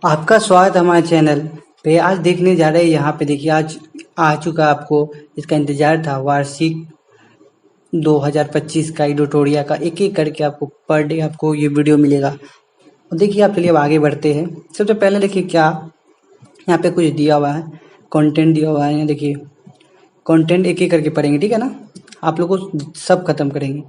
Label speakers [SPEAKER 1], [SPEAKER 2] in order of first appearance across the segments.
[SPEAKER 1] आपका स्वागत है हमारे चैनल पे। आज देखने जा रहे हैं यहाँ पे। देखिए आज आ चुका आपको इसका इंतजार था। वार्षिक 2025 का एडिटोरिया का एक एक करके आपको पर डे आपको ये वीडियो मिलेगा। और देखिए आप चलिए अब आगे बढ़ते हैं। सबसे पहले देखिए क्या यहाँ पे कुछ दिया हुआ है, कंटेंट दिया हुआ है। यहाँ देखिए कंटेंट एक एक करके पढ़ेंगे, ठीक है ना। आप लोग को सब खत्म करेंगे।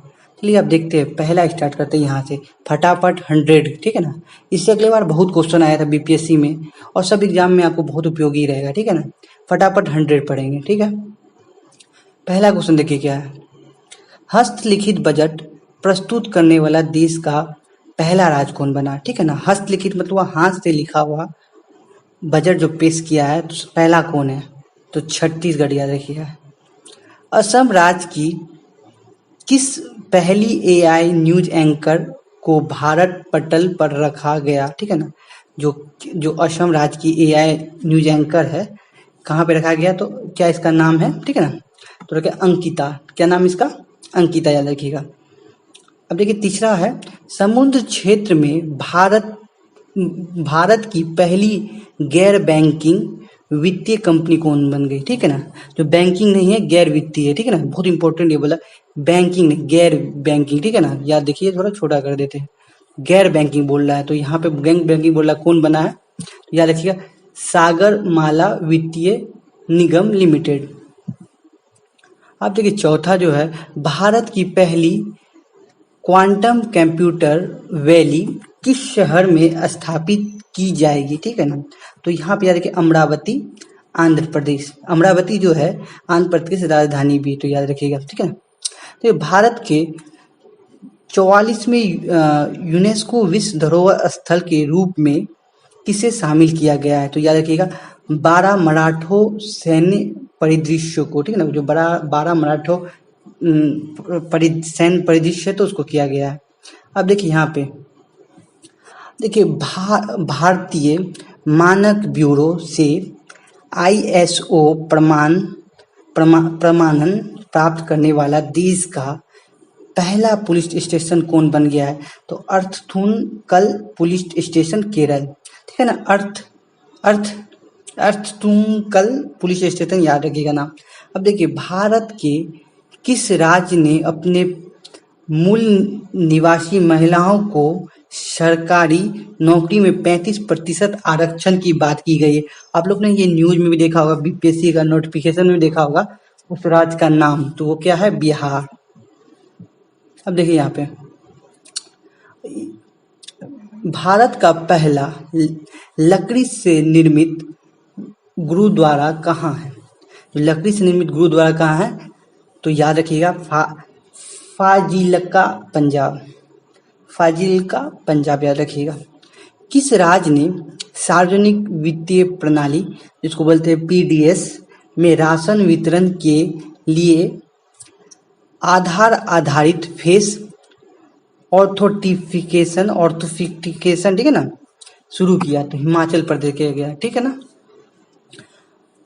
[SPEAKER 1] चलिए आप देखते हैं, पहला स्टार्ट करते हैं यहाँ से। फटाफट 100, ठीक है ना। इससे अगले बार बहुत क्वेश्चन आया था बीपीएससी में और सब एग्जाम में आपको बहुत उपयोगी रहेगा, ठीक है ना। फटाफट 100 पढ़ेंगे, ठीक है। पहला क्वेश्चन देखिए क्या है। हस्तलिखित बजट प्रस्तुत करने वाला देश का पहला राज्य कौन बना, ठीक है ना। हस्तलिखित मतलब हाथ से लिखा हुआ बजट जो पेश किया है तो पहला कौन है, तो छत्तीसगढ़ याद रखिएगा। असम राज्य की किस पहली एआई न्यूज एंकर को भारत पटल पर रखा गया, ठीक है ना। जो जो असम राज्य की एआई न्यूज एंकर है, कहाँ पे रखा गया, तो क्या इसका नाम है, ठीक है ना। तो रखे अंकिता। क्या नाम इसका, अंकिता याद रखिएगा। अब देखिए तीसरा है, समुद्र क्षेत्र में भारत की पहली गैर बैंकिंग वित्तीय कंपनी कौन बन गई, ठीक है ना। जो बैंकिंग नहीं है, गैर वित्तीय है, ठीक है ना। बहुत इंपॉर्टेंट ये बोला, बैंकिंग नहीं गैर बैंकिंग, ठीक है ना। याद देखिए, थोड़ा छोटा कर देते हैं। गैर बैंकिंग बोल रहा है तो यहाँ पे गैर बैंकिंग बोल रहा है, कौन बना है, तो याद रखिएगा सागर माला वित्तीय निगम लिमिटेड। अब देखिए चौथा जो है, भारत की पहली क्वांटम कंप्यूटर वैली किस शहर में स्थापित की जाएगी, ठीक है ना। तो यहाँ पे याद रखिए अमरावती, आंध्र प्रदेश। अमरावती जो है आंध्र प्रदेश राजधानी भी, तो याद रखिएगा, ठीक है ना। तो भारत के 44वें यूनेस्को विश्व धरोहर स्थल के रूप में किसे शामिल किया गया है, तो याद रखिएगा 12 मराठो सैन्य परिदृश्यों को, ठीक है ना। जो 12 मराठो सैन्य परिदृश्य तो उसको किया गया है। अब देखिए यहाँ पे देखिए भारतीय मानक ब्यूरो से आईएसओ प्रमाणन प्राप्त करने वाला देश का पहला पुलिस स्टेशन कौन बन गया है, तो अर्थुनकल पुलिस स्टेशन केरल, ठीक है ना। अर्थुनकल पुलिस स्टेशन याद रखिएगा नाम। अब देखिए भारत के किस राज्य ने अपने मूल निवासी महिलाओं को सरकारी नौकरी में 35% आरक्षण की बात की गई है। आप लोग ने ये न्यूज में भी देखा होगा, बीपीएससी का नोटिफिकेशन में देखा होगा उस राज्य का नाम, तो वो क्या है, बिहार। अब देखिए यहाँ पे भारत का पहला लकड़ी से निर्मित गुरुद्वारा कहाँ है, तो लकड़ी से निर्मित गुरुद्वारा कहाँ है, तो याद रखिएगा फाजिलका पंजाब, फाजिलका पंजाब याद रखिएगा। किस राज्य ने सार्वजनिक वित्तीय प्रणाली जिसको बोलते हैं पीडीएस में राशन वितरण के लिए आधार आधारित फेस ऑर्थोटिफिकेशन ठीक है ना, शुरू किया, तो हिमाचल प्रदेश किया गया, ठीक है ना।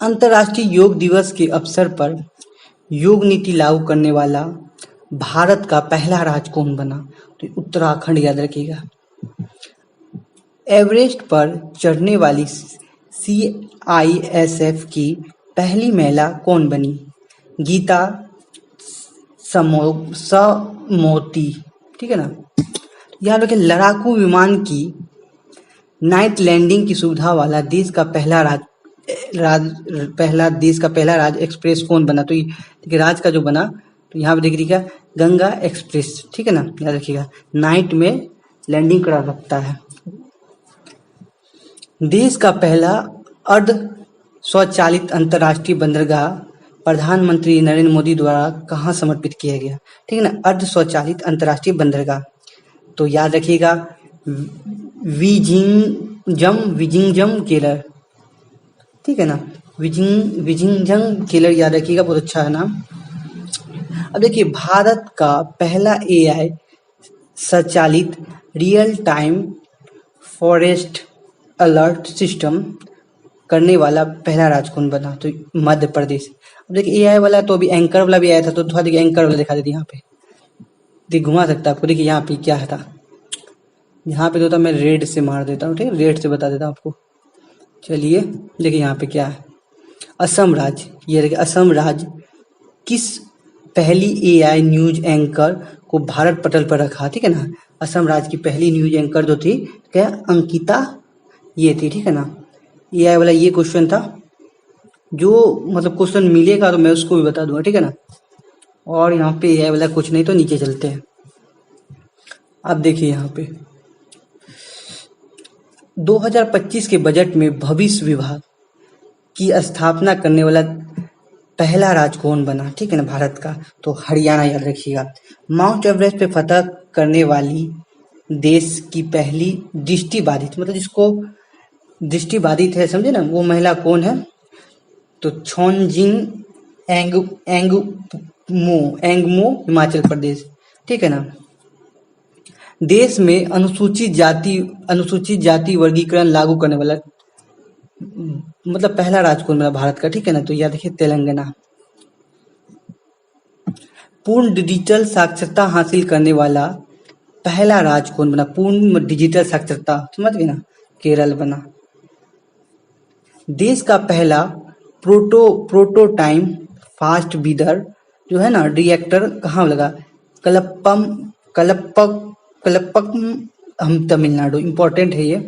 [SPEAKER 1] अंतर्राष्ट्रीय योग दिवस के अवसर पर योग नीति लागू करने वाला भारत का पहला राज्य कौन बना, तो उत्तराखंड याद रखिएगा। एवरेस्ट पर चढ़ने वाली सीआईएसएफ की पहली महिला कौन बनी, गीता समोती, ठीक है ना। यहाँ देखिए लड़ाकू विमान की नाइट लैंडिंग की सुविधा वाला देश का पहला राज्य एक्सप्रेस कौन बना, तो ये राज्य का जो बना, तो यहाँ पे देखिएगा गंगा एक्सप्रेस, ठीक है ना, याद रखिएगा। नाइट में लैंडिंग करा सकता है। देश का पहला अर्ध स्वचालित अंतर्राष्ट्रीय बंदरगाह प्रधानमंत्री नरेंद्र मोदी द्वारा कहाँ समर्पित किया गया, ठीक है ना। अर्ध स्वचालित अंतर्राष्ट्रीय बंदरगाह, तो याद रखिएगा विजिंजम केरल, ठीक है ना। विजिंजम केरल याद रखिएगा, बहुत अच्छा है नाम। अब देखिए भारत का पहला एआई संचालित real time forest alert system करने वाला पहला राज्य कौन बना, तो मध्य प्रदेश। अब देखिए एआई वाला तो अभी एंकर वाला भी आया था, तो थोड़ा देखिए एंकर वाला दिखा देते यहाँ पे, देखिए घुमा सकता है आपको। देखिए यहाँ पे क्या था, यहाँ पे तो होता मैं रेड से मार देता हूँ, ठीक है, रेड से बता देता हूँ आपको। चलिए देखिए यहाँ पे क्या है, असम राज्य, ये देखिए असम राज्य किस पहली एआई न्यूज एंकर को भारत पटल पर रखा, ठीक है ना। असम राज्य की पहली न्यूज एंकर जो थी क्या, अंकिता ये थी, ठीक है ना। एआई वाला ये क्वेश्चन था, जो मतलब क्वेश्चन मिलेगा तो मैं उसको भी बता दूंगा, ठीक है ना। और यहाँ पे एआई वाला कुछ नहीं, तो नीचे चलते हैं। अब देखिए यहाँ पे 2025 के बजट में भविष्य विभाग की स्थापना करने वाला पहला राज्य कौन बना, ठीक है ना, भारत का। तो हरियाणा, याद रखिएगा। माउंट एवरेस्ट पे फतह करने वाली देश की पहली दृष्टिबाधित, मतलब जिसको दृष्टिबाधित है, समझे ना, वो महिला कौन है। तो छोनजिंग एंगमो हिमाचल प्रदेश, ठीक है ना। देश में अनुसूचित जाति वर्गीकरण लागू करने वाला मतलब पहला राज्य कौन बना भारत का, ठीक है ना। तो यह देखिए तेलंगाना। पूर्ण डिजिटल साक्षरता हासिल करने वाला पहला राज्य कौन बना, पूर्ण डिजिटल साक्षरता, समझ गए ना, केरल बना। देश का पहला प्रोटोटाइम फास्ट ब्रीडर जो है ना रिएक्टर कहाँ लगा, कलपक्कम हम तमिलनाडु, इंपॉर्टेंट है ये,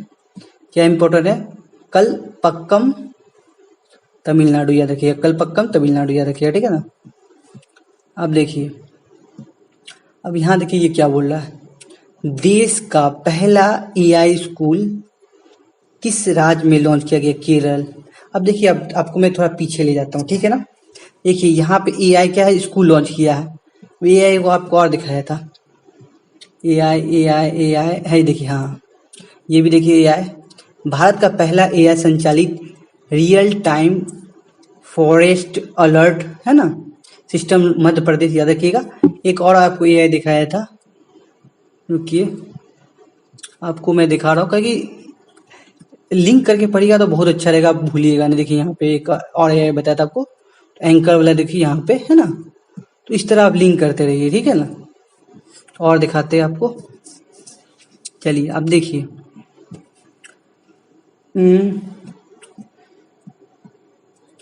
[SPEAKER 1] क्या इंपॉर्टेंट है, कलपक्कम तमिलनाडु, याद रखिएगा, कलपक्कम तमिलनाडु याद रखिएगा, ठीक है ना। अब देखिए, अब यहाँ देखिए ये क्या बोल रहा है, देश का पहला एआई स्कूल किस राज्य में लॉन्च किया गया, केरल। अब देखिए, अब आपको मैं थोड़ा पीछे ले जाता हूँ, ठीक है ना। देखिए यहाँ पे एआई क्या है, स्कूल लॉन्च किया है, एआई को आपको और दिखाया था, एआई है, देखिए हाँ, ये भी देखिए एआई। भारत का पहला एआई संचालित रियल टाइम फॉरेस्ट अलर्ट है ना सिस्टम मध्य प्रदेश, याद रखिएगा। एक और आपको एआई दिखाया था, रुकिए आपको मैं दिखा रहा हूँ, क्योंकि लिंक करके पढ़िएगा तो बहुत अच्छा रहेगा, आप भूलिएगा नहीं। देखिए यहाँ पे एक और एआई बताया था आपको, एंकर वाला देखिए यहाँ पे है ना। तो इस तरह आप लिंक करते रहिए, ठीक है ना। और दिखाते हैं आपको, चलिए अब देखिए,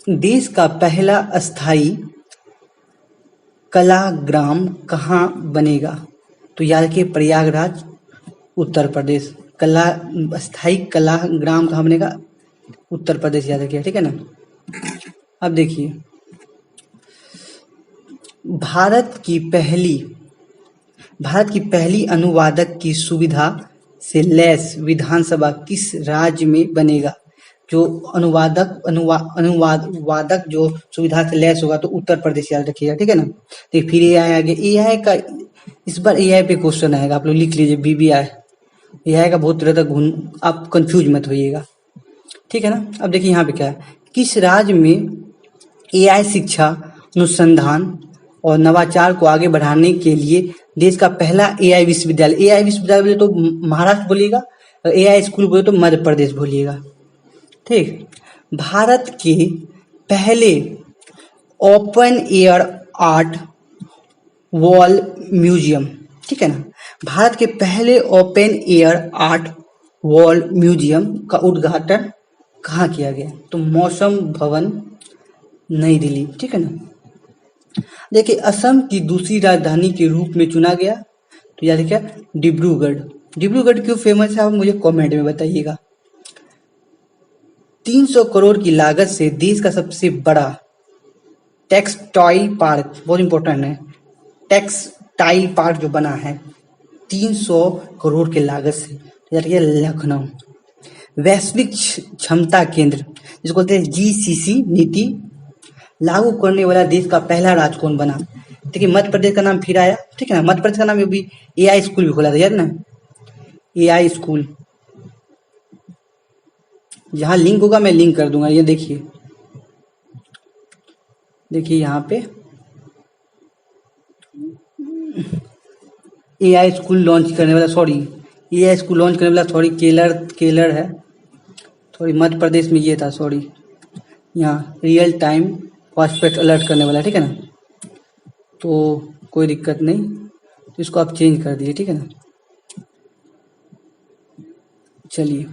[SPEAKER 1] देश का पहला अस्थाई कलाग्राम कहाँ बनेगा, तो याद रखिए प्रयागराज उत्तर प्रदेश। स्थाई कलाग्राम कहाँ बनेगा, उत्तर प्रदेश, याद रखिए, ठीक है ना। अब देखिए, भारत की पहली अनुवादक की सुविधा से लैस विधानसभा किस राज्य में बनेगा, जो अनुवादक जो सुविधा से लैस होगा, तो उत्तर प्रदेश, याद रखिएगा, ठीक है ना। तो फिर एआई आगे, एआई का इस बार एआई पे क्वेश्चन आएगा, आप लोग लिख लीजिए बीबीआई, एआई का बहुत तरह तक आप कंफ्यूज मत होइएगा, ठीक है ना। अब देखिए यहाँ पे क्या है, किस राज्य में एआई शिक्षा अनुसंधान और नवाचार को आगे बढ़ाने के लिए देश का पहला एआई विश्वविद्यालय बोले तो महाराष्ट्र बोलिएगा, और एआई स्कूल बोले तो मध्य प्रदेश बोलिएगा, ठीक। भारत के पहले open air art wall museum, ठीक है ना, भारत के पहले open air art wall museum का उद्घाटन कहाँ किया गया, तो मौसम भवन नई दिल्ली, ठीक है ना। देखिए, असम की दूसरी राजधानी के रूप में चुना गया, तो याद रखिए डिब्रूगढ़ क्यों फेमस है, आप मुझे कमेंट में बताइएगा। 300 करोड़ की लागत से देश का सबसे बड़ा टेक्सटाइल पार्क, बहुत इंपॉर्टेंट है, टेक्सटाइल पार्क जो बना है 300 करोड़ की लागत से, याद रखिए लखनऊ। वैश्विक क्षमता केंद्र जिसको बोलते हैं जीसीसी नीति लागू करने वाला देश का पहला राज्य कौन बना, देखिए मध्य प्रदेश का नाम फिर आया, ठीक है ना। मध्य प्रदेश का नाम भी एआई स्कूल भी खोला था, याद ना, एआई स्कूल। जहां लिंक होगा मैं लिंक कर दूंगा, ये देखिए यहाँ पे एआई स्कूल लॉन्च करने वाला, केलर है, सॉरी मध्य प्रदेश में ये था, सॉरी, यहाँ रियल टाइम फॉस्फेट अलर्ट करने वाला, ठीक है ना। तो कोई दिक्कत नहीं, तो इसको आप चेंज कर दीजिए, ठीक है ना। चलिए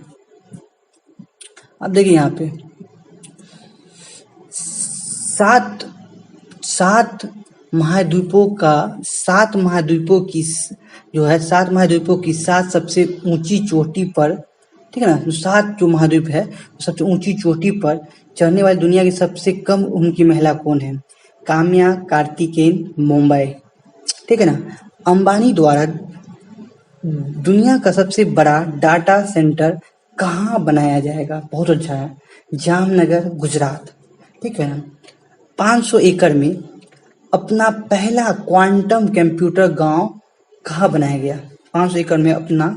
[SPEAKER 1] अब देखिए यहाँ पे सात सात महाद्वीपों की जो है, 7 महाद्वीपों की 7 सबसे ऊंची चोटी पर, ठीक है ना, जो 7 जो महाद्वीप है सबसे ऊंची चोटी पर चढ़ने वाली दुनिया की सबसे कम उम्र की महिला कौन है? काम्या कार्तिकेयन, मुंबई, ठीक है ना। अंबानी द्वारा दुनिया का सबसे बड़ा डाटा सेंटर कहाँ बनाया जाएगा? बहुत अच्छा है, जामनगर, गुजरात, ठीक है ना। 500 एकड़ में अपना पहला क्वांटम कंप्यूटर गांव कहाँ बनाया गया? 500 एकड़ में अपना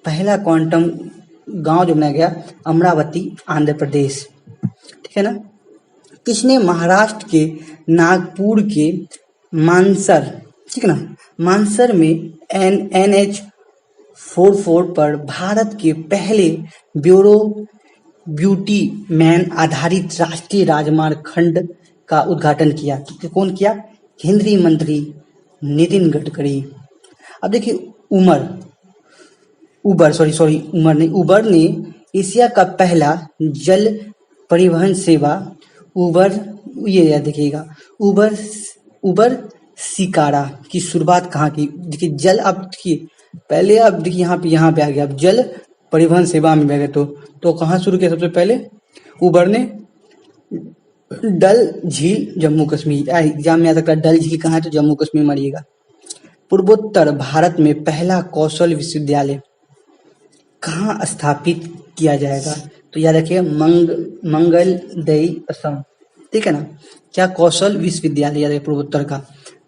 [SPEAKER 1] पहला क्वांटम गांव जो बनाया गया, अमरावती, आंध्र प्रदेश, ठीक है ना। किसने महाराष्ट्र के नागपुर के मानसर, ठीक है ना, मानसर में NH44 पर भारत के पहले ब्यूटी मैन आधारित राष्ट्रीय राजमार्ग खंड का उद्घाटन किया? तो कौन किया? केंद्रीय मंत्री नितिन गडकरी। अब देखिए उबर ने एशिया का पहला जल परिवहन सेवा ये याद रखिएगा, उबर शिकारा की शुरुआत कहाँ की? देखिए जल, आप देखिए पहले, आप देखिए यहाँ पे आ गया, अब जल परिवहन सेवा में गए तो कहाँ शुरू किया? सबसे पहले उबर ने डल झील, जम्मू कश्मीर। एग्जाम में आ सकता है डल झील कहाँ है, तो जम्मू कश्मीर मारिएगा। पूर्वोत्तर भारत में पहला कौशल विश्वविद्यालय कहाँ स्थापित किया जाएगा? तो याद रखिए मंगलदई, असम, ठीक है ना। क्या? कौशल विश्वविद्यालय याद रखिए पूर्वोत्तर का।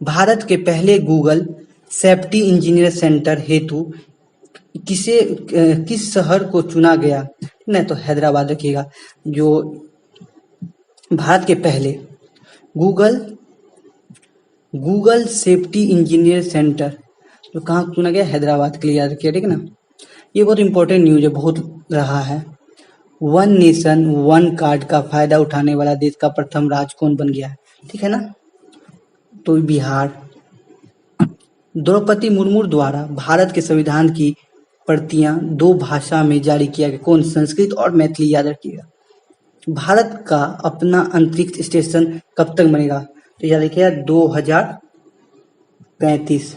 [SPEAKER 1] भारत के पहले गूगल सेफ्टी इंजीनियर सेंटर हेतु किस शहर को चुना गया? नहीं तो हैदराबाद रखिएगा। जो भारत के पहले गूगल सेफ्टी इंजीनियर सेंटर जो कहाँ चुना गया? हैदराबाद के लिए याद रखिए, ठीक है ना। ये बहुत इंपॉर्टेंट न्यूज है, बहुत रहा है। वन नेशन वन कार्ड का फायदा उठाने वाला देश का प्रथम राज्य कौन बन गया है? ठीक है ना, तो बिहार। द्रौपदी मुर्मू द्वारा भारत के संविधान की प्रतियां 2 भाषा में जारी किया गया? कौन? संस्कृत और मैथिली, याद रखिएगा। भारत का अपना अंतरिक्ष स्टेशन कब तक बनेगा? तो याद रखिएगा 2035।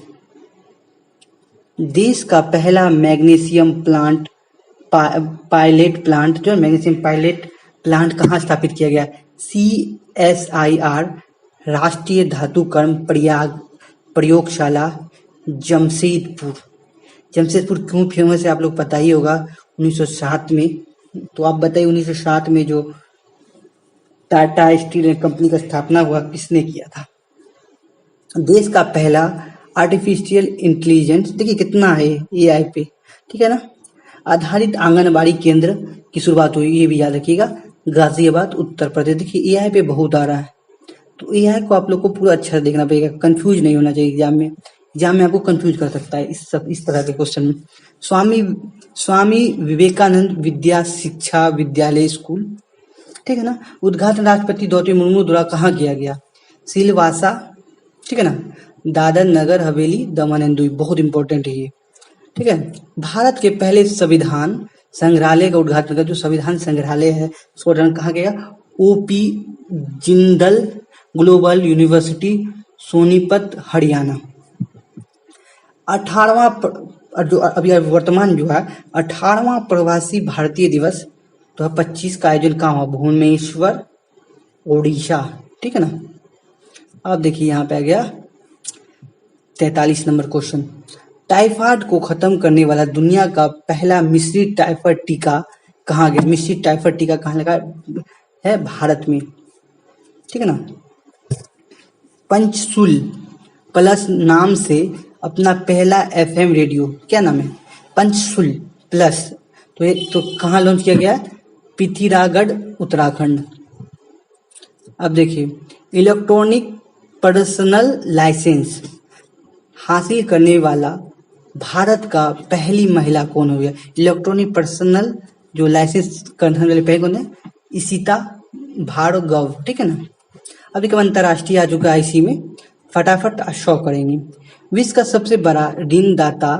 [SPEAKER 1] देश का पहला मैग्नीशियम पायलट प्लांट जो मैग्नीशियम पायलट प्लांट कहाँ स्थापित किया गया? CSIR राष्ट्रीय धातुकर्म प्रयोगशाला, जमशेदपुर। जमशेदपुर क्यों फेमस है आप लोग पता ही होगा, 1907 में। तो आप बताइए 1907 में जो टाटा स्टील कंपनी का स्थापना हुआ, किसने किया था? देश का पहला आर्टिफिशियल इंटेलिजेंस, देखिए कितना है AI पे, ठीक है ना, आधारित आंगनबाड़ी केंद्र की शुरुआत हुई, ये भी याद रखिएगा, गाजियाबाद, उत्तर प्रदेश। देखिए AI पे बहुत आ रहा है, तो AI को आप लोग को पूरा अच्छा देखना पड़ेगा, कंफ्यूज नहीं होना चाहिए एग्जाम में आपको कंफ्यूज कर सकता है इस तरह के क्वेश्चन में। स्वामी विवेकानंद विद्या शिक्षा विद्यालय स्कूल, ठीक है ना। उद्घाटन राष्ट्रपति द्रौपदी मुर्मू द्वारा कहाँ किया गया? सिलवासा, ठीक है ना, दादर नगर हवेली, दमन एंड दीव। बहुत इंपॉर्टेंट है ये, ठीक है। भारत के पहले संविधान संग्रहालय का उद्घाटन का, जो संविधान संग्रहालय है उसका उद्घाटन कहाँ गया? OP Jindal global university, Sonipat, Haryana. 18वां जो अभी वर्तमान जो है 18वां प्रवासी भारतीय दिवस 2025 का आयोजन कहाँ हुआ? भुवनेश्वर, ओडिशा, ठीक है ना। अब देखिए यहाँ पे आ गया 43 नंबर क्वेश्चन। टाइफाइड को खत्म करने वाला दुनिया का पहला मिश्रित टाइफाइड टीका कहाँ गया? मिश्रित टाइफाइड टीका कहाँ लगा है? भारत में, ठीक है ना। पंचशूल प्लस नाम से अपना पहला FM रेडियो, क्या नाम है? पंचशूल प्लस, तो कहाँ लॉन्च किया गया? पिथौरागढ़, उत्तराखंड। अब देखिए इलेक्ट्रॉनिक पर्सनल लाइसेंस हासिल करने वाला भारत का पहली महिला कौन हो गया? इलेक्ट्रॉनिक पर्सनल जो लाइसेंस करने वाले पहले कौन है? इशिता भार्गव, ठीक है ना। अब देखिए अंतर्राष्ट्रीय आज का IC में फटाफट शो करेंगे। विश्व का सबसे बड़ा ऋणदाता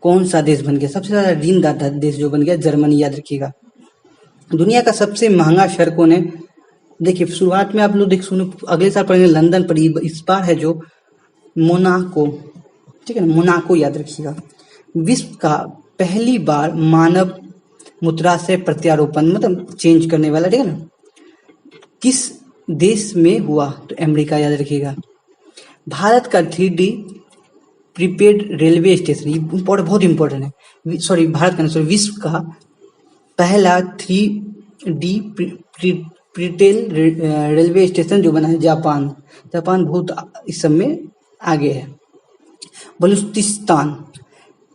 [SPEAKER 1] कौन सा देश बन गया? सबसे ज्यादा ऋणदाता देश जो बन गया जर्मनी, याद रखिएगा। दुनिया का सबसे महंगा शहर कौन है? देखिए शुरुआत में आप लोग देख सुनो, अगले साल पढ़ेंगे लंदन पर, इस बार है जो मोनाको, ठीक है ना, मोनाको याद रखिएगा। विश्व का पहली बार मानव मुद्रा से प्रत्यारोपण मतलब चेंज करने वाला, ठीक है ना, किस देश में हुआ? तो अमेरिका, याद रखिएगा। भारत का 3D प्रीपेड रेलवे स्टेशन, ये बहुत इंपॉर्टेंट है, सॉरी भारत का, सॉरी विश्व का पहला 3D प्रीटेल रेलवे स्टेशन जो बना है जापान। जापान बहुत इस सब में आगे है। बलूचिस्तान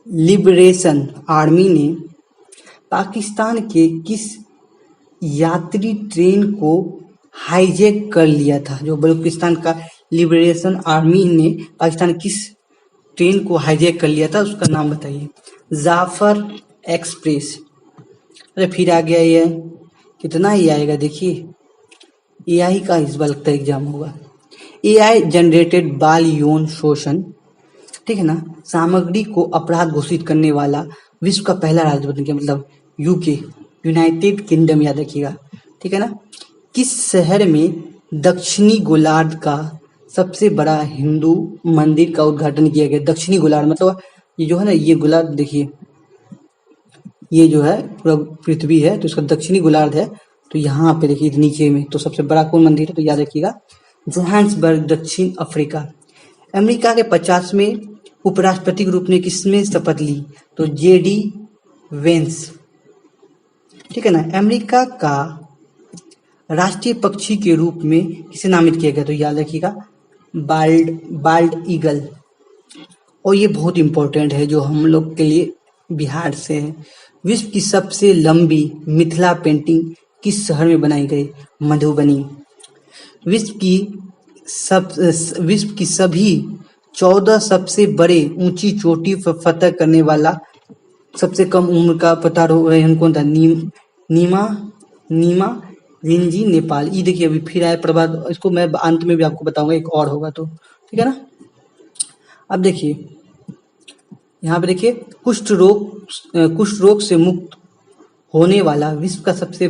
[SPEAKER 1] लिबरेशन आर्मी ने पाकिस्तान के किस यात्री ट्रेन को हाईजैक कर लिया था? जो बलूचिस्तान का लिबरेशन आर्मी ने पाकिस्तान किस ट्रेन को हाईजैक कर लिया था, उसका नाम बताइए। जाफर एक्सप्रेस। अरे फिर आ गया ये, कितना ही आएगा देखिए, एआई का इस बार लगता है एग्जाम होगा। एआई जनरेटेड बाल यौन शोषण, ठीक है ना, सामग्री को अपराध घोषित करने वाला विश्व का पहला राज्य बन गया, मतलब यूके, यूनाइटेड किंगडम, याद रखिएगा, ठीक है ना। किस शहर में दक्षिणी गोलार्ध का सबसे बड़ा हिंदू मंदिर का उद्घाटन किया गया? दक्षिणी गोलार्ध मतलब ये जो है ना, ये गोलार्ध देखिए, ये जो है पूरा पृथ्वी है, तो इसका दक्षिणी गोलार्ध है, तो यहाँ पे देखिए नीचे में, तो सबसे बड़ा कौन मंदिर है? तो याद रखिएगा जोहान्सबर्ग, दक्षिण अफ्रीका। अमेरिका के 50वें उपराष्ट्रपति के रूप में किसने शपथ ली? तो जेडी वेंस, ठीक है ना। अमेरिका का राष्ट्रीय पक्षी के रूप में किसे नामित किया गया? तो याद रखिएगा बाल्ड ईगल। और ये बहुत इंपॉर्टेंट है जो हम लोग के लिए बिहार से है। विश्व की सबसे लंबी मिथिला पेंटिंग किस शहर में बनाई गई? मधुबनी। विश्व की सभी 14 सबसे बड़े ऊंची चोटी पर फतह करने वाला सबसे कम उम्र का पतारोहण कौन था? नीमा रिंजी, नेपाल। ये देखिए अभी फिर आए प्रभात, इसको मैं अंत में भी आपको बताऊंगा, एक और होगा तो, ठीक है ना। अब देखिए यहाँ पे देखिए, कुष्ठ रोग से मुक्त होने वाला विश्व का सबसे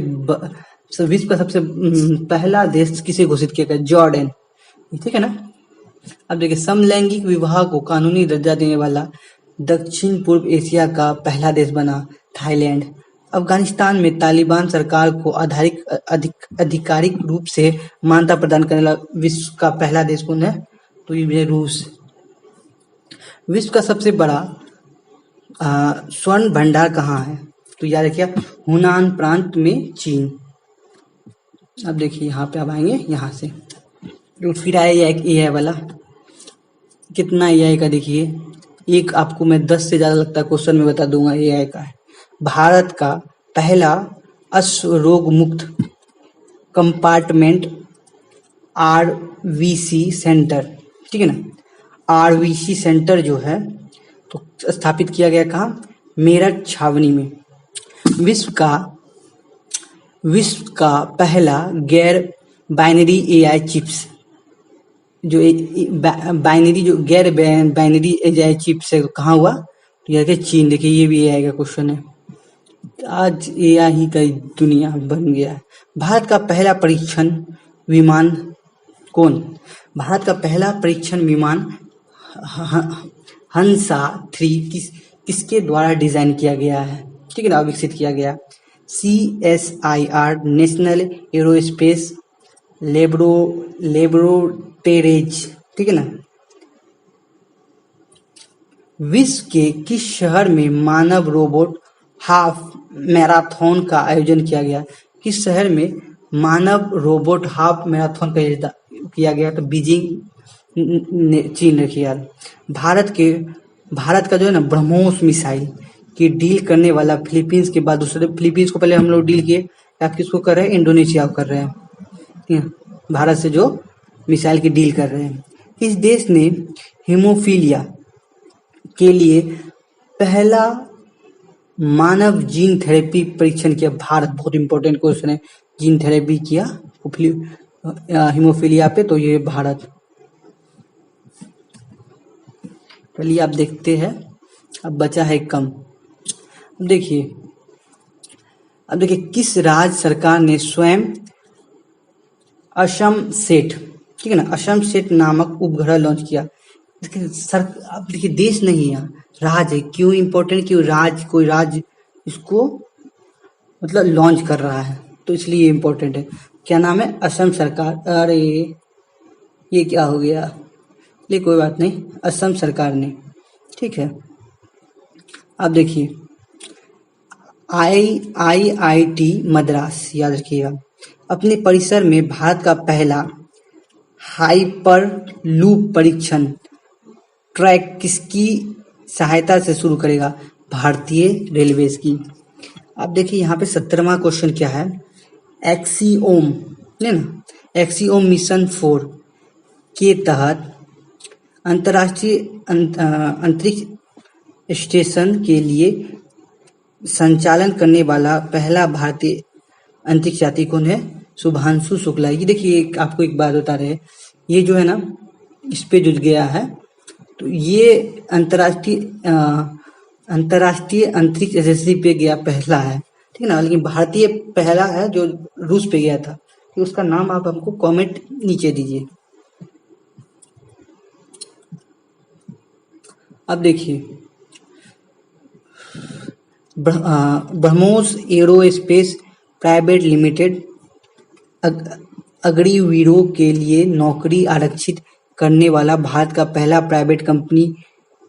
[SPEAKER 1] पहला देश किसे घोषित किया गया? जॉर्डन, ठीक है ना। अब देखिए, समलैंगिक विवाह को कानूनी दर्जा देने वाला दक्षिण पूर्व एशिया का पहला देश बना थाईलैंड। अफगानिस्तान में तालिबान सरकार को आधिकारिक रूप से मान्यता प्रदान करने वाला विश्व का पहला देश कौन है? तो ये रूस। विश्व का सबसे बड़ा स्वर्ण भंडार कहाँ है? तो याद रखिए हुनान प्रांत में, चीन। अब देखिए यहाँ पे अब आएंगे यहाँ से, तो फिर आया एआई वाला, कितना एआई का देखिए, एक आपको मैं 10 से ज्यादा लगता है क्वेश्चन में बता दूंगा एआई का है। भारत का पहला अश्वरोग मुक्त कंपार्टमेंट आरवीसी सेंटर, ठीक है ना, आरवीसी सेंटर जो है तो स्थापित किया गया कहाँ? मेरठ छावनी में। विश्व का पहला गैर बाइनरी एआई चिप्स, जो गैर बाइनरी एआई चिप्स है, कहाँ हुआ? तो यह चीन। देखिए ये भी एआई का क्वेश्चन है, आज एआई का दुनिया बन गया है। भारत का पहला परीक्षण विमान कौन? भारत का पहला परीक्षण विमान हंसा 3 किसके द्वारा डिजाइन किया गया है? ठीक है ना, विकसित किया गया। CSIR नेशनल एरोस्पेस लेबोरेटरीज, ठीक है ना। विश्व के किस शहर में मानव रोबोट हाफ मैराथन का आयोजन किया गया? किस शहर में मानव रोबोट हाफ मैराथन का आयोजन किया गया? तो बीजिंग, चीन। रखिए यार, भारत का जो है ना ब्रह्मोस मिसाइल की डील करने वाला फिलीपींस के बाद दूसरे, फिलीपींस को पहले हम लोग डील किए, आप किसको कर रहे हैं? इंडोनेशिया को कर रहे हैं, ठीक है, भारत से जो मिसाइल की डील कर रहे हैं। इस देश ने हीमोफीलिया के लिए पहला मानव जीन थेरेपी परीक्षण किया। भारत, बहुत इंपॉर्टेंट क्वेश्चन है, जीन थेरेपी किया हीमोफीलिया पे, तो ये भारत। चलिए आप देखते हैं अब बचा है कम। अब देखिए किस राज्य सरकार ने स्वयं असम सेठ, ठीक है ना, असम सेठ नामक उपग्रह लॉन्च किया। देखिए सर, अब देखिए देश नहीं है, राज्य है। क्यों इम्पोर्टेंट? क्यों राज्य, कोई राज्य इसको मतलब लॉन्च कर रहा है, तो इसलिए इम्पोर्टेंट है। क्या नाम है? असम सरकार। अरे ये क्या हो गया? चलिए कोई बात नहीं, असम सरकार ने, ठीक है। अब देखिए IIT मद्रास, याद रखिएगा, अपने परिसर में भारत का पहला हाइपर लूप परीक्षण ट्रैक किसकी सहायता से शुरू करेगा? भारतीय रेलवेज की। अब देखिए यहाँ पे 17वां क्वेश्चन क्या है? एक्सीओम, है ना, एक्सीओम मिशन 4 के तहत अंतर्राष्ट्रीय अंतरिक्ष स्टेशन के लिए संचालन करने वाला पहला भारतीय अंतरिक्ष यात्री कौन है? शुभांशु शुक्ला। ये देखिए आपको एक बात बता रहे हैं, ये जो है ना इस पे जुड़ गया है, तो ये अंतर्राष्ट्रीय अंतरिक्ष एजेंसी पे गया पहला है, ठीक है ना, लेकिन भारतीय पहला है जो रूस पे गया था। तो उसका नाम आप हमको कमेंट नीचे दीजिए। अब देखिए ब्रह्मोस एरोस्पेस प्राइवेट लिमिटेड अग्निवीरों के लिए नौकरी आरक्षित करने वाला भारत का पहला प्राइवेट कंपनी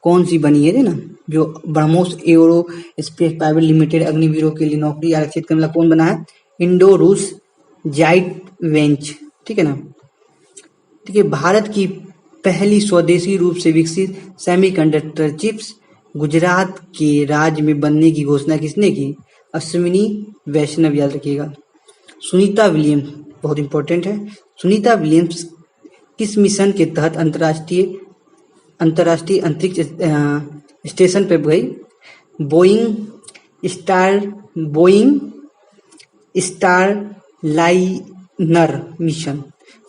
[SPEAKER 1] कौन सी बनी है ना? जो BrahMos aerospace private limited अग्निवीरों के लिए नौकरी आरक्षित करने वाला कौन बना है? इंडो रूस जाइंट वेंच, ठीक है ना। देखिए भारत की पहली स्वदेशी रूप से विकसित सेमीकंडक्टर चिप्स गुजरात के राज्य में बनने की घोषणा किसने की? अश्विनी वैष्णव, याद रखिएगा। सुनीता विलियम्स, बहुत इंपॉर्टेंट है। सुनीता विलियम्स किस मिशन के तहत अंतर्राष्ट्रीय अंतरिक्ष स्टेशन पर गई? बोइंग स्टारलाइनर मिशन,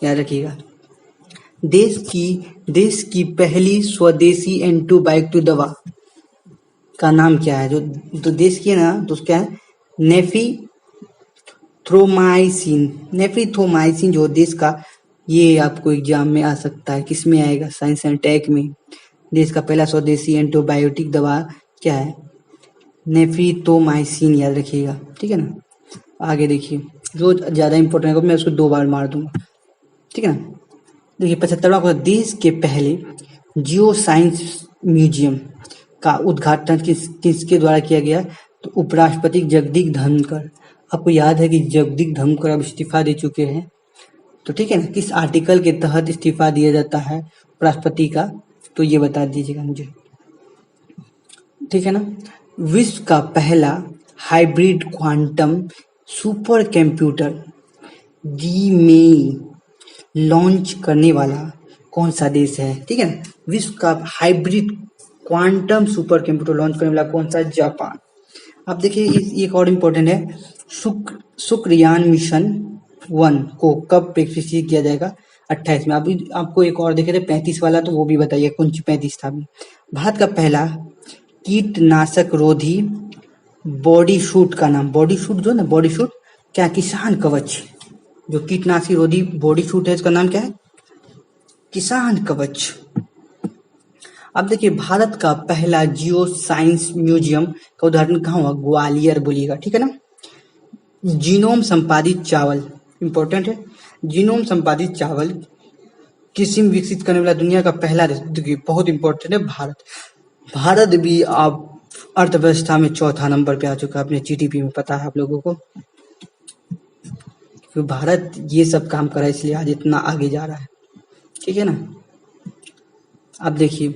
[SPEAKER 1] याद रखिएगा। देश की पहली स्वदेशी एंटीबायोटिक दवा का नाम क्या है? जो देश की है ना, तो क्या है? नेफ्रीथ्रोमाइसिन जो देश का, ये आपको एग्जाम में आ सकता है। किस में आएगा? साइंस एंड टेक में। देश का पहला स्वदेशी एंटीबायोटिक दवा क्या है? नेफ्रीथ्रोमाइसिन, याद रखिएगा, ठीक है ना। आगे देखिए, जो ज्यादा इंपॉर्टेंट है मैं उसको 2 बार मार दूंगा, ठीक है ना। देखिए 75वां क्वेश्चन, देश के पहले जियो साइंस म्यूजियम का उद्घाटन किसके द्वारा किया गया? तो उपराष्ट्रपति जगदीप धनखड़। आपको याद है कि जगदीप धनखड़ अब इस्तीफा दे चुके हैं, तो ठीक है ना। किस आर्टिकल के तहत इस्तीफा दिया जाता है उपराष्ट्रपति का? तो ये बता दीजिएगा मुझे, ठीक है ना। विश्व का पहला hybrid quantum super computer DMEI launch करने वाला कौन सा देश है? ठीक है ना। विश्व का hybrid quantum super computer launch करने वाला कौन सा? जापान। अब देखिए एक और इम्पोर्टेंट है, शुक्रयान मिशन 1 को कब प्रक्षेपित किया जाएगा? 28 में। अभी आपको एक और देखे थे 35 वाला, तो वो भी बताइए कौन सी 35 था। भारत का पहला कीटनाशक रोधी बॉडी शूट का नाम, बॉडी शूट जो ना, बॉडी शूट क्या? किसान कवच। जो कीटनाशी रोधी बॉडी शूट है इसका नाम क्या है? किसान कवच। अब देखिए भारत का पहला जियो साइंस म्यूजियम का उदाहरण कहाँ हुआ? ग्वालियर, बोलिएगा, ठीक है ना। जीनोम संपादित चावल, इंपॉर्टेंट है। जीनोम संपादित चावल किस्म विकसित करने वाला दुनिया का पहला देश, देखिए बहुत इंपॉर्टेंट है भारत भी आप अर्थव्यवस्था में 4था नंबर पे आ चुका है अपने GDP में, पता है आप लोगों को। तो भारत ये सब काम कर रहा है, इसलिए आज इतना आगे जा रहा है, ठीक है ना। अब देखिए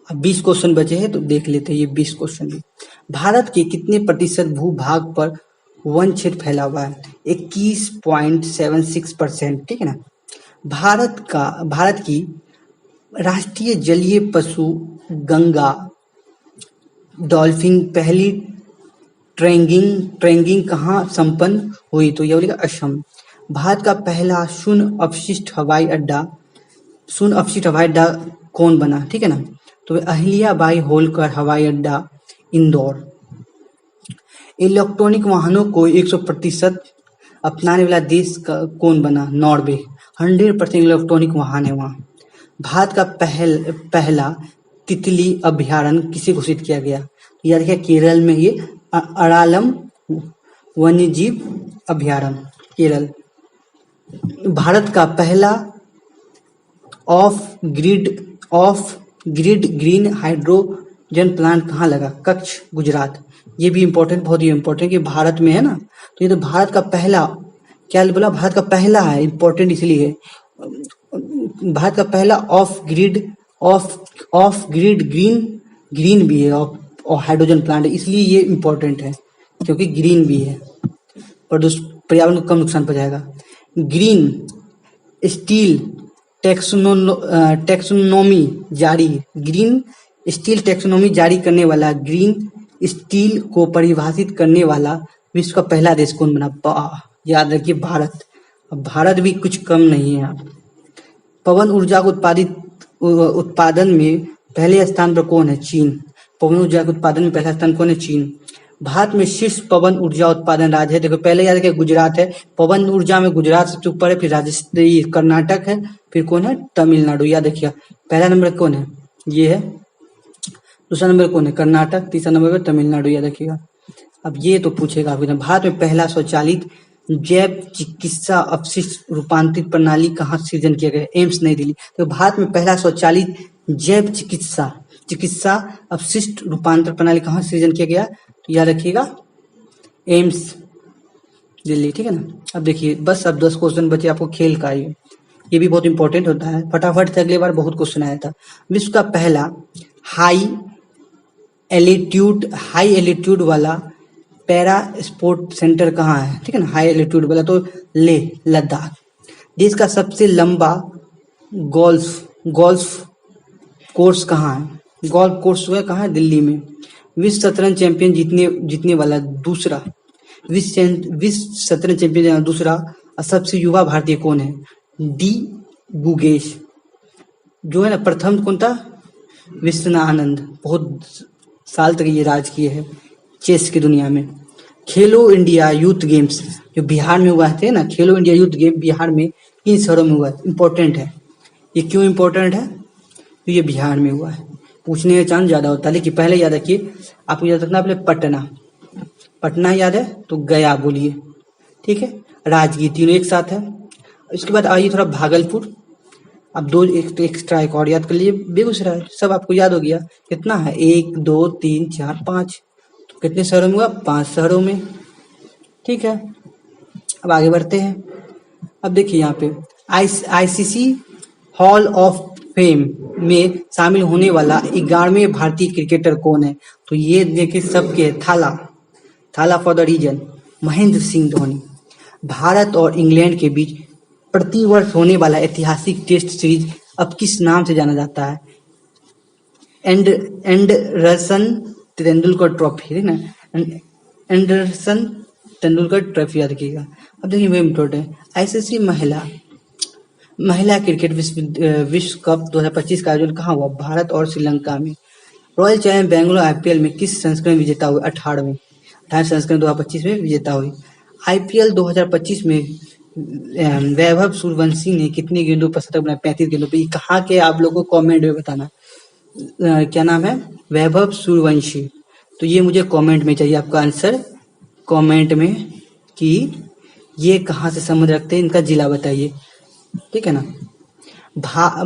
[SPEAKER 1] अब 20 क्वेश्चन बचे हैं, तो देख लेते हैं ये 20 क्वेश्चन भी। भारत के कितने प्रतिशत भूभाग पर वन क्षेत्र फैला हुआ है? 21.76%, ठीक है ना। भारत की राष्ट्रीय जलीय पशु गंगा डॉल्फिन पहली ट्रैगिंग कहाँ संपन्न हुई? तो यह बोलेगा असम। भारत का पहला शून्य अपशिष्ट हवाई अड्डा कौन बना? ठीक है ना। तो अहिल्याबाई होलकर हवाई अड्डा इंदौर। इलेक्ट्रॉनिक वाहनों को 100% अपनाने वाला देश का कौन बना? नॉर्वे। 100% इलेक्ट्रॉनिक वाहन है वहाँ। भारत का पहला तितली अभयारण्य किसे घोषित किया गया? तो याद रखिए केरल में ये अरालम वन्यजीव अभयारण्य, केरल। भारत का पहला of grid green hydrogen plant कहाँ लगा? कच्छ, गुजरात। ये भी इम्पोर्टेंट, बहुत ही इम्पोर्टेंट कि भारत में है ना, तो ये तो भारत का पहला, क्या बोला? भारत का पहला है, इम्पोर्टेंट इसलिए भारत का पहला ऑफ ग्रिड ग्रीन भी है और हाइड्रोजन प्लांट है, इसलिए ये इम्पोर्टेंट है क्योंकि ग्रीन भी है, पर्यावरण को कम नुकसान पहुंचाएगा। ग्रीन स्टील टैक्सोनॉमी जारी करने वाला, ग्रीन स्टील को परिभाषित करने वाला विश्व का पहला देश कौन बना? याद रखिए भारत। अब भारत भी कुछ कम नहीं है। पवन ऊर्जा को उत्पादन में पहले स्थान पर कौन है? चीन। पवन ऊर्जा के उत्पादन में पहला स्थान कौन है? चीन। भारत में शीर्ष पवन ऊर्जा उत्पादन राज्य है, देखो पहले याद रखिए गुजरात है, पवन ऊर्जा में गुजरात सबसे ऊपर है, फिर राजस्थान, कर्नाटक है, फिर कौन है? तमिलनाडु। याद रखिए पहला नंबर कौन है? ये है। दूसरा नंबर कौन है? कर्नाटक। तीसरा नंबर पर तमिलनाडु। याद रखिएगा। अब ये तो पूछेगा आपको, भारत में पहला स्वचालित जैव चिकित्सा अपशिष्ट रूपांतरित प्रणाली कहाँ सृजन किया गया? एम्स नई दिल्ली। तो भारत में पहला स्वचालित जैव चिकित्सा अपशिष्ट रूपांतरण प्रणाली कहाँ सृजन किया गया? तो याद रखिएगा एम्स दिल्ली, ठीक है ना। अब देखिए बस अब 10 क्वेश्चन बचे आपको खेल का, ये भी बहुत इंपॉर्टेंट होता है, फटाफट से, अगले बार बहुत क्वेश्चन आया था। विश्व का पहला हाई एल्टीट्यूड वाला पैरा स्पोर्ट सेंटर कहाँ है? ठीक है ना, हाई एल्टीट्यूड वाला तो लेह लद्दाख। देश का सबसे लंबा गोल्फ कोर्स कहाँ है? गोल्फ कोर्स जो है कहाँ है? दिल्ली में। विश्व शतरंज चैंपियन जीतने वाला दूसरा विश्व शतरंज चैंपियन दूसरा सबसे युवा भारतीय कौन है? डी गुगेश। जो है ना प्रथम कौन था? विश्वनानंद, बहुत साल तक ये राज किए हैं चेस की दुनिया में। खेलो इंडिया यूथ गेम्स जो बिहार में हुआ थे ना, खेलो इंडिया यूथ गेम बिहार में किन शहरों में हुआ? इंपॉर्टेंट है ये। क्यों इंपॉर्टेंट है? तो ये बिहार में हुआ है, पूछने का चांस ज्यादा होता है। लेकिन पहले याद रखिए, आपको याद रखना पहले पटना याद है तो गया बोलिए, ठीक है, राजगीर, तीनों एक साथ है। इसके बाद आइए थोड़ा भागलपुर। अब दो एक्स्ट्रा एक और याद कर लीजिए, बेगूसराय। सब आपको याद हो गया। कितना है? 1 2 3 4 5, तो कितने शहरों में हुआ? 5 शहरों में, ठीक है। अब आगे बढ़ते हैं। अब देखिए यहाँ पे आईसीसी हॉल ऑफ फेम में शामिल होने वाला 11वें भारतीय क्रिकेटर कौन है? तो ये देखिए सबके Thala for the reason, Mahendra Singh Dhoni. Bharat और इंग्लैंड के बीच प्रतिवर्ष होने वाला ऐतिहासिक टेस्ट सीरीज अब किस नाम से जाना जाता है? एंडरसन तेंदुलकर ट्रॉफी, है ना, एंडरसन तेंदुलकर ट्रॉफी याद रखिएगा। अब देखिए वेरी इंपॉर्टेंट है, आईसीसी महिला क्रिकेट विश्व कप 2025 का आयोजन कहाँ हुआ? भारत और श्रीलंका में। रॉयल चैलेंजर्स बेंगलुरु आईपीएल में किस संस्करण में विजेता हुए? 18वें संस्करण 2025 में विजेता हुई। आईपीएल 2025 में वैभव सूर्यवंशी ने कितने गेंदों पर शतक बनाए? 35 गेंदों पे। कहाँ के आप लोगों को कमेंट में बताना। क्या नाम है? वैभव सूर्यवंशी। तो ये मुझे कमेंट में चाहिए आपका आंसर, कमेंट में, कि ये कहाँ से संबंध रखते हैं, इनका जिला बताइए, ठीक है ना।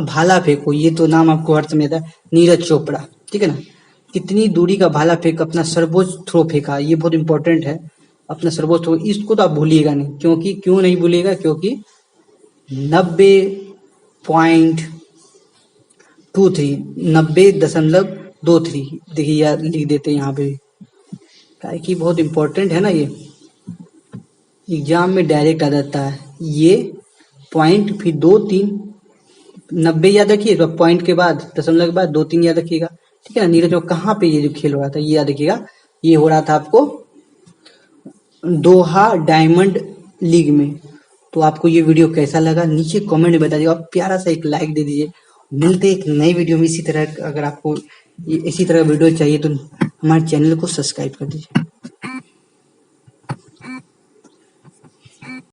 [SPEAKER 1] भाला फेंको, ये तो नाम आपको हर समय आता है, नीरज चोपड़ा, ठीक है ना। कितनी दूरी का भाला फेंक अपना सर्वोच्च थ्रो फेंका? ये बहुत इंपॉर्टेंट है, अपना सर्वोच्च थ्रो। इसको तो आप भूलिएगा नहीं, क्योंकि क्यों नहीं भूलिएगा? क्योंकि 90.23 देखिए यार लिख देते हैं यहाँ पे, क्या कि बहुत इंपॉर्टेंट है ना, ये एग्जाम में डायरेक्ट आ जाता है ये पॉइंट, फिर 2 3 90 याद रखिए, तो पॉइंट के बाद दशमलव के बाद 2 3 याद रखिएगा, ठीक है ना। नीरज कहाँ पे ये जो खेल हो रहा था ये याद रखिएगा, ये हो रहा था आपको दोहा डायमंड लीग में। तो आपको ये वीडियो कैसा लगा नीचे कमेंट में बता दीजिएगा, प्यारा सा एक लाइक दे दीजिए, मिलते एक नई वीडियो में इसी तरह। अगर आपको इसी तरह वीडियो चाहिए तो हमारे चैनल को सब्सक्राइब कर दीजिए।